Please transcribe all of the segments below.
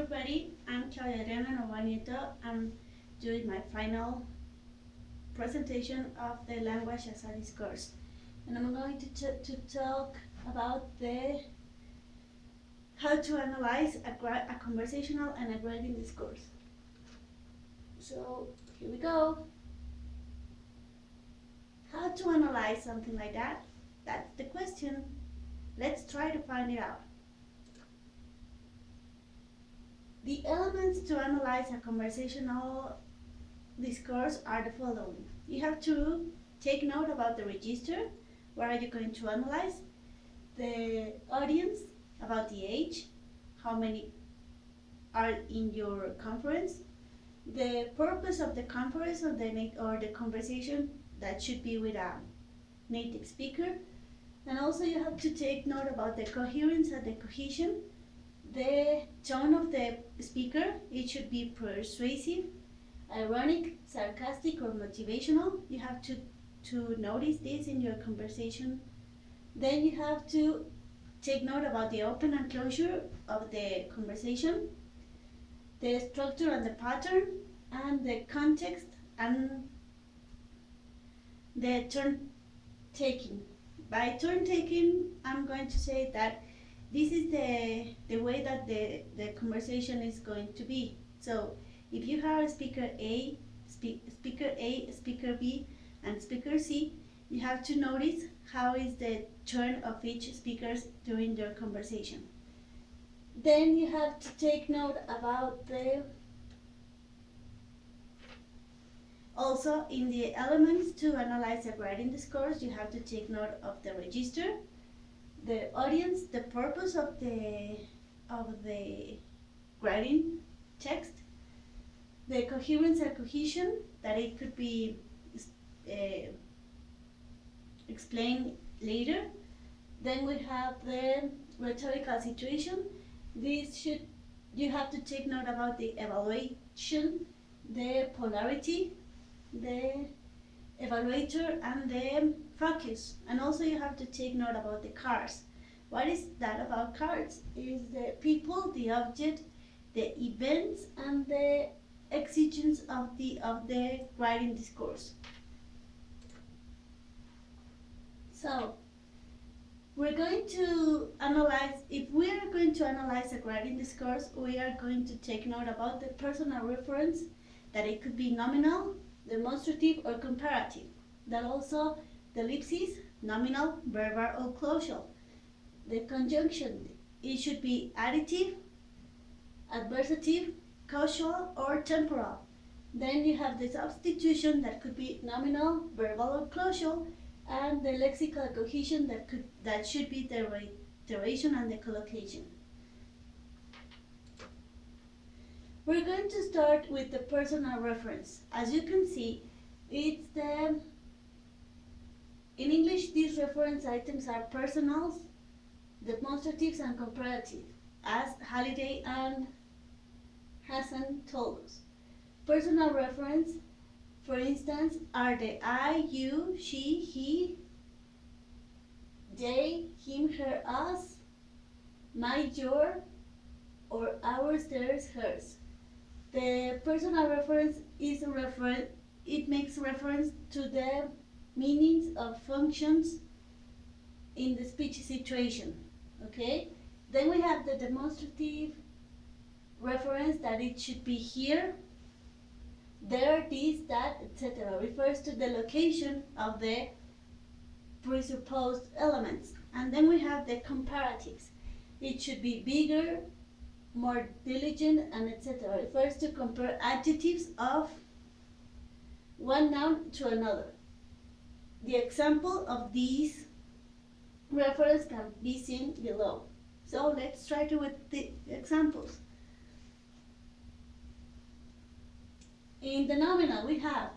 everybody, I'm Claudia Novanieto. I'm doing my final presentation of the language as a discourse. And I'm going to talk about how to analyze a conversational and a grading discourse. So here we go. How to analyze something like that? That's the question. Let's try to find it out. The elements to analyze a conversational discourse are the following. You have to take note about the register, what are you going to analyze, the audience, about the age, how many are in your conference, the purpose of the conference or the conversation that should be with a native speaker, and also you have to take note about the coherence and the cohesion, the tone of the speaker. It should be persuasive, ironic, sarcastic, or motivational. You have to notice this in your conversation. Then you have to take note about the open and closure of the conversation, the structure and the pattern, and the context and the turn taking. By turn taking, I'm going to say that this is the way that the conversation is going to be. So if you have speaker A, speaker B, and speaker C, you have to notice how is the turn of each speaker during their conversation. Then you have to take note about also in the elements to analyze a grading discourse, you have to take note of the register, the audience, the purpose of the grading text, the coherence and cohesion, that it could be explained later. Then we have the rhetorical situation. You have to take note about the evaluation, the polarity, the evaluator, and the focus. And also you have to take note about the cards. What is that about cards? Is the people, the object, the events, and the exigence of the writing discourse. So we're going to analyze, if we are going to analyze a writing discourse, we are going to take note about the personal reference, that it could be nominal, demonstrative, or comparative. That also the ellipsis, nominal, verbal, or closal. The conjunction, it should be additive, adversative, causal, or temporal. Then you have the substitution, that could be nominal, verbal, or closal, and the lexical cohesion, that should be the reiteration and the collocation. We're going to start with the personal reference. As you can see, it's in English, these reference items are personals, demonstratives, and comparative, as Halliday and Hassan told us. Personal reference, for instance, are the I, you, she, he, they, him, her, us, my, your, or ours, theirs, hers. The personal reference is it makes reference to the meanings of functions in the speech situation. Okay? Then we have the demonstrative reference, that it should be here, there, this, that, etc. Refers to the location of the presupposed elements. And then we have the comparatives. It should be bigger, more diligent, and etc. Refers to compare adjectives of one noun to another. The example of these reference can be seen below. So let's try to with the examples. In the nominal we have,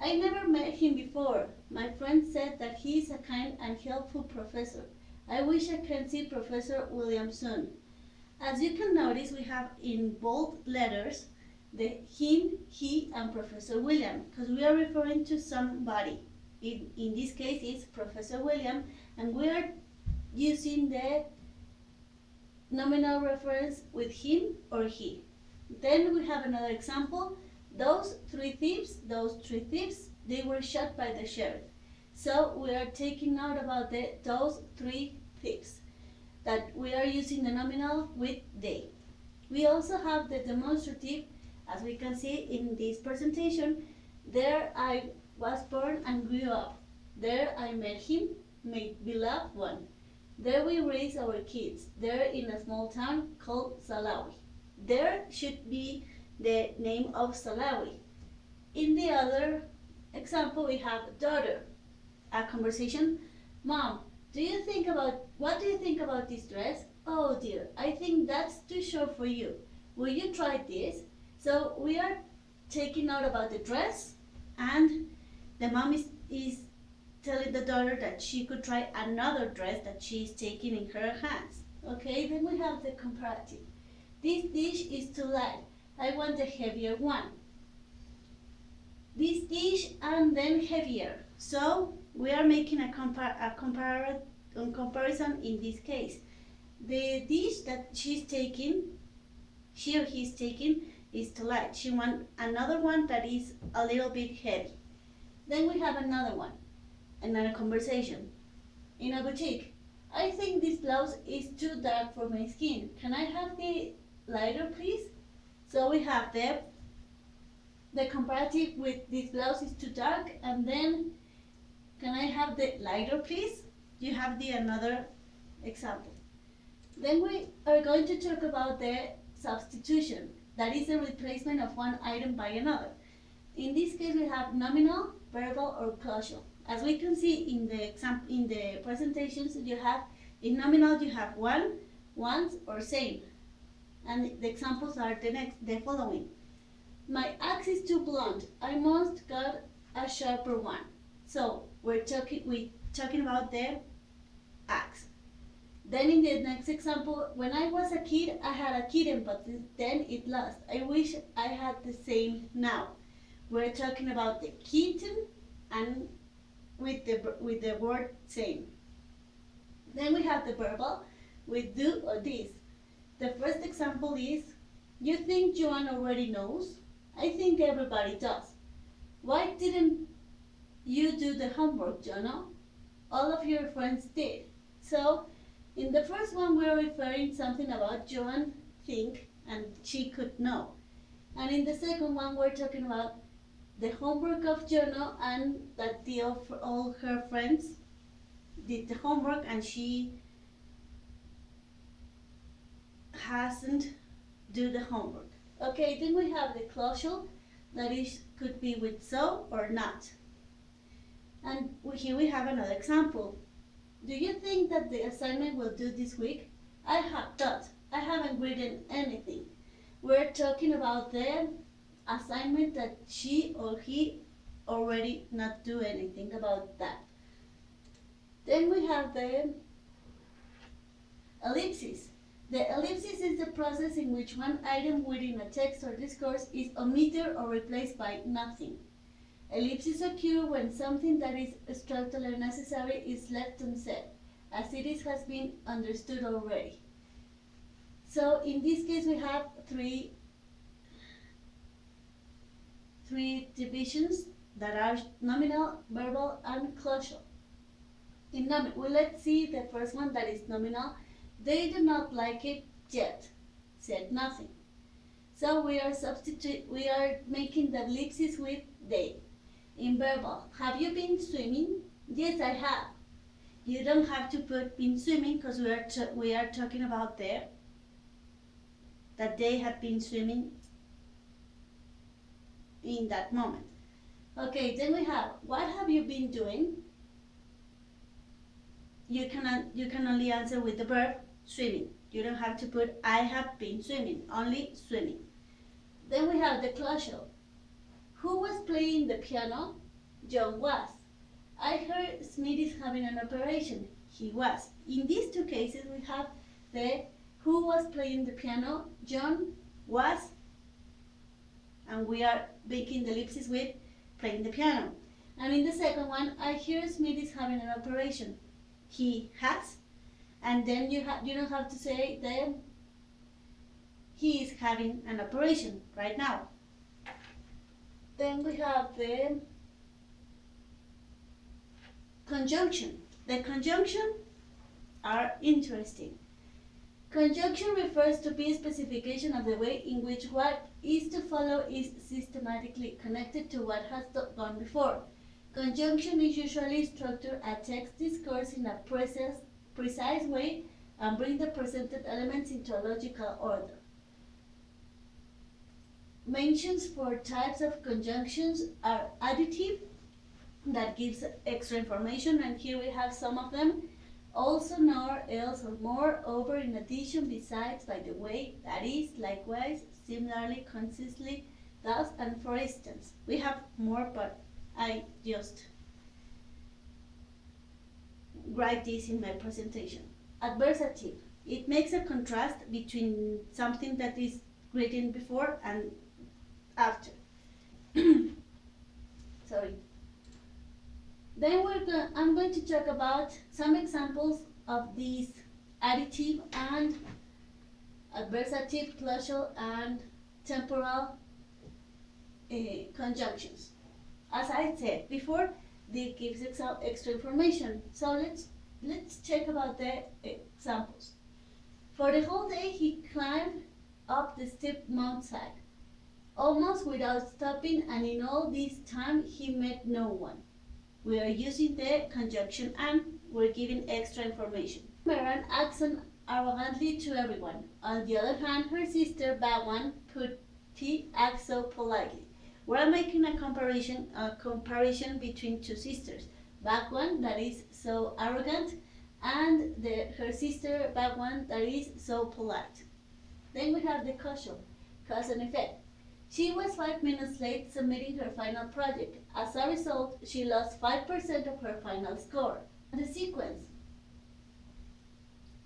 I never met him before. My friend said that he is a kind and helpful professor. I wish I can see Professor William soon. As you can notice, we have in bold letters the him, he, and Professor William, because we are referring to somebody. In this case, it's Professor William, and we are using the nominal reference with him or he. Then we have another example. Those three thieves, they were shot by the sheriff. So we are taking note about those three thieves, that we are using the nominal with they. We also have the demonstrative, as we can see in this presentation. There I was born and grew up. There I met him, my beloved one. There we raise our kids. There in a small town called Salawi. There should be the name of Salawi. In the other example, we have daughter. A conversation. Mom, what do you think about this dress? Oh dear, I think that's too short for you. Will you try this? So we are taking note about the dress, and the mom is telling the daughter that she could try another dress that she is taking in her hands. Okay, then we have the comparative. This dish is too light. I want a heavier one. This dish and then heavier. So we are making a comparison in this case. The dish that she or he is taking, is too light. She wants another one that is a little bit heavy. Then we have another one, another conversation. In a boutique, I think this blouse is too dark for my skin. Can I have the lighter, please? So we have the comparative with this blouse is too dark, and then can I have the lighter, please? You have the another example. Then we are going to talk about the substitution. That is the replacement of one item by another. In this case, we have nominal, verbal, or causal. As we can see in the presentations, you have in nominal you have one, once, or same. And the examples are the following. My axe is too blunt. I must get a sharper one. So we're talking about the axe. Then in the next example, when I was a kid, I had a kitten, but then it lost. I wish I had the same now. We're talking about the kitten and with the word same. Then we have the verbal with do or this. The first example is, you think Joan already knows? I think everybody does. Why didn't you do the homework, Jono? All of your friends did. So in the first one, we're referring something about Joan think and she could know. And in the second one, we're talking about the homework of Jono and that all her friends did the homework and she hasn't do the homework. Okay, then we have the causal, that is could be with so or not. And here we have another example. Do you think that the assignment will do this week? I have not. I haven't written anything. We're talking about the assignment that she or he already not do anything about that. Then we have the ellipsis. The ellipsis is the process in which one item within a text or discourse is omitted or replaced by nothing. Ellipses occur when something that is structurally necessary is left unsaid, as it has been understood already. So in this case we have three divisions that are nominal, verbal, and causal. In nominal, well, let's see the first one, that is nominal. They do not like it yet, said nothing. So we are making the ellipsis with they. In verbal, have you been swimming? Yes, I have. You don't have to put been swimming because we are talking about that they have been swimming in that moment. Okay, then we have, what have you been doing? You can only answer with the verb swimming. You don't have to put I have been swimming, only swimming. Then we have the causal. Who was playing the piano? John was. I heard Smith is having an operation. He was. In these two cases we have the who was playing the piano, John was, and we are making the ellipsis with playing the piano. And in the second one, I hear Smith is having an operation. He has, and then you don't have to say then he is having an operation right now. Then we have the conjunction. The conjunction are interesting. Conjunction refers to the specification of the way in which what is to follow is systematically connected to what has gone before. Conjunction is usually structured a text discourse in a precise way and bring the presented elements into a logical order. Mentions for types of conjunctions are additive, that gives extra information, and here we have some of them. Also, nor, else, or more, over, in addition, besides, by the way, that is, likewise, similarly, concisely, thus, and for instance. We have more, but I just write this in my presentation. Adversative. It makes a contrast between something that is written before and after. Sorry. Then I'm going to talk about some examples of these additive and adversative, clausal, and temporal conjunctions. As I said before, this gives extra information. So let's check about the examples. For the whole day he climbed up the steep mountainside, almost without stopping, and in all this time he met no one. We are using the conjunction and we're giving extra information. Meran acts arrogantly to everyone. On the other hand, her sister Bagwan Putti acts so politely. We're making a comparison between two sisters. Bagwan, that is so arrogant, and her sister Bagwan, that is so polite. Then we have the causal, cause and effect. She was 5 minutes late submitting her final project. As a result, she lost 5% of her final score. The sequence.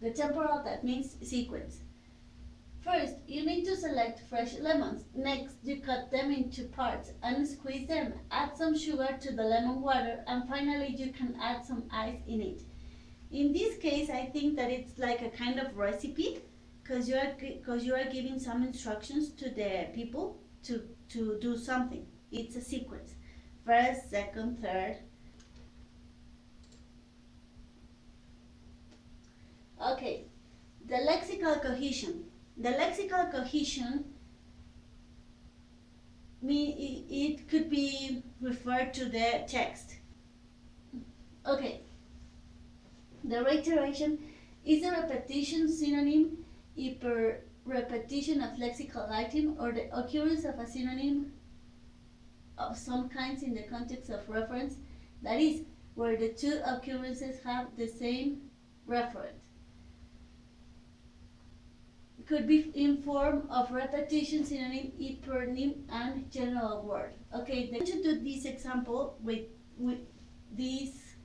The temporal, that means sequence. First, you need to select fresh lemons. Next, you cut them into parts and squeeze them. Add some sugar to the lemon water, and finally you can add some ice in it. In this case, I think that it's like a kind of recipe, because you are giving some instructions to the people to do something. It's a sequence. First, second, third. Okay, the lexical cohesion. The lexical cohesion, it could be referred to the text. Okay, the reiteration is a repetition synonym, repetition of lexical item, or the occurrence of a synonym of some kinds in the context of reference, that is, where the two occurrences have the same referent. Could be in form of repetition, synonym, eponym, and general word. Okay, I'm going to do this example with this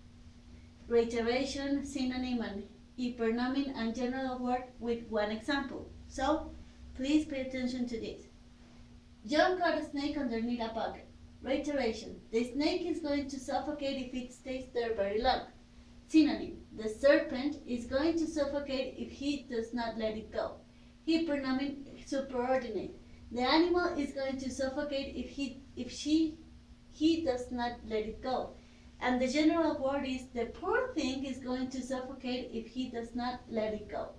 reiteration, synonym, and eponym, and general word with one example. So, please pay attention to this. John caught a snake underneath a bucket. Reiteration. The snake is going to suffocate if it stays there very long. Synonym. The serpent is going to suffocate if he does not let it go. Eponym, superordinate. The animal is going to suffocate if he does not let it go. And the general word is the poor thing is going to suffocate if he does not let it go.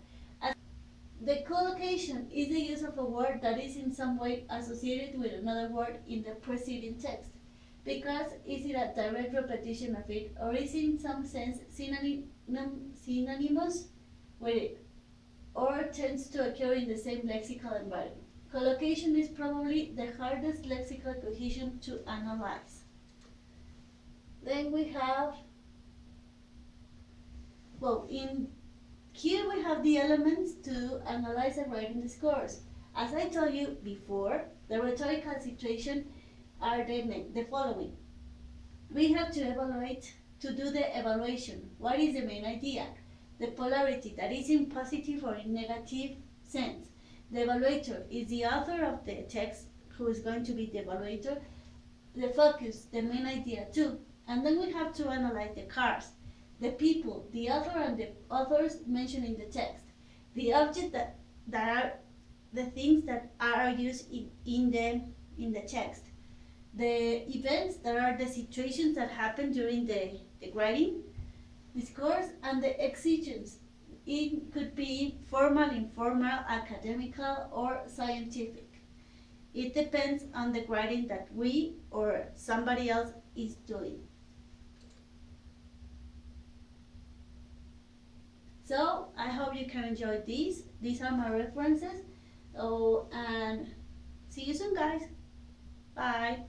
The collocation is the use of a word that is in some way associated with another word in the preceding text, because is it a direct repetition of it, or is it in some sense synonymous with it, or tends to occur in the same lexical environment. Collocation is probably the hardest lexical cohesion to analyze. Then we have, here we have the elements to analyze a writing discourse. As I told you before, the rhetorical situation are the following. We have to do the evaluation. What is the main idea? The polarity, that is in positive or in negative sense. The evaluator is the author of the text, who is going to be the evaluator. The focus, the main idea too. And then we have to analyze the cars, the people, the author and the authors mentioned in the text, the object that are the things that are used in the text. The events that are the situations that happen during the writing, discourse, and the exigence. It could be formal, informal, academical, or scientific. It depends on the writing that we or somebody else is doing. So I hope you can enjoy these. These are my references. Oh, and see you soon, guys. Bye.